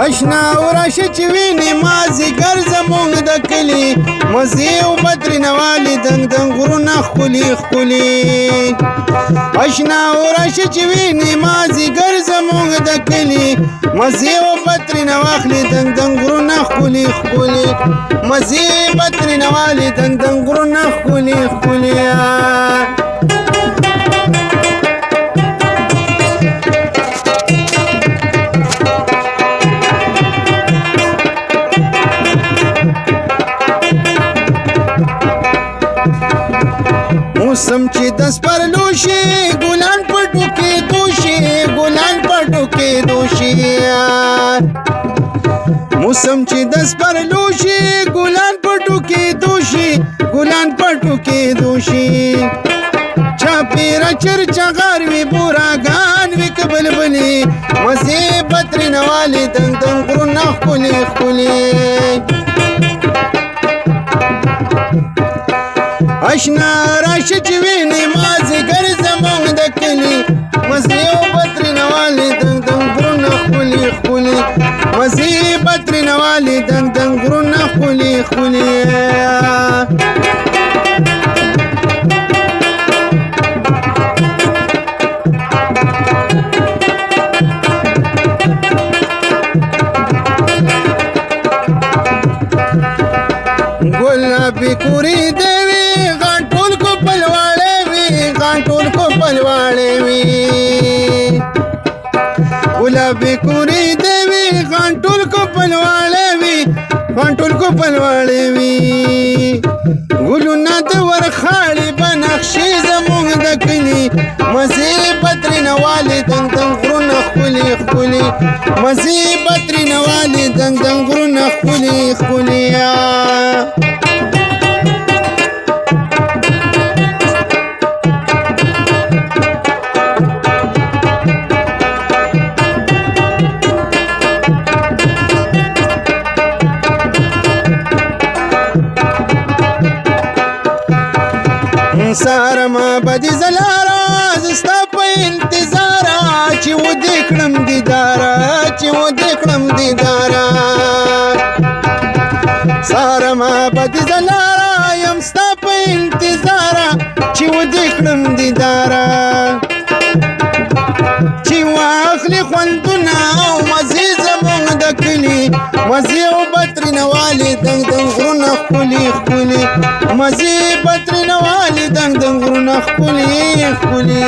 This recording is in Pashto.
اشنا ورشه چې ویني مازیګر زمونږ د کلي مزې او بدرینه والي دنګ دنګ غرونه ښکلي ښکلي اشنا ورشه چې ویني مازیګر زمونږ د کلي مزې او بدرینه واخلي دنګ دنګ غرونه ښکلي ښکلي مزې بدرینه والي دنګ دنګ غرونه ښکلي ښکلي موسم چې د سپرلو شي ګلان پټو کې دوشي ګلان پټو کې دوشي موسم چې د سپرلو شي ګلان پټو کې دوشي ګلان پټو کې دوشي چاپیره چرچغار وي بوراګان وي کبلبلي مزې بدرینه والي دنګ دنګ غرونه ښکلي ښکلي اشنا راشه چې ویني مازیګر زمونږ د کلي مزې او بدرینه والي دنګ دنګ غرونه ښکلي ښکلي مزې بدرینه والي دنګ دنګ غرونه ښکلي ښکلي ګلابي کورې دی وي غاټول کو پلواړې وي غاټول کو پلواړې وي ګلابي کورې دی وي غاټول کو پلواړې وي غاټول کو پلواړې وي ګلونه د ورخاړې بنقشې زمونږ د کلي مزې بدرینه والي دنګ دنګ غرونه ښکلي ښکلي مزې بدرینه والي دنګ دنګ غرونه ښکلي ښکلي سارما بدی زلارا زستا په انتظار چې و دې کړم دیدارا چې و دې کړم دیدارا سارما بدی زلارا یم ستا په انتظار چې و دې کړم دیدارا چې واخلي خوندونه او مزې زمونږ د کلي مزې او بدرینه والي دنګ دنګ غرونه ښکلي ښکلي مزې بدرینه والي دنګ دنګ غرونه ښکلي ښکلي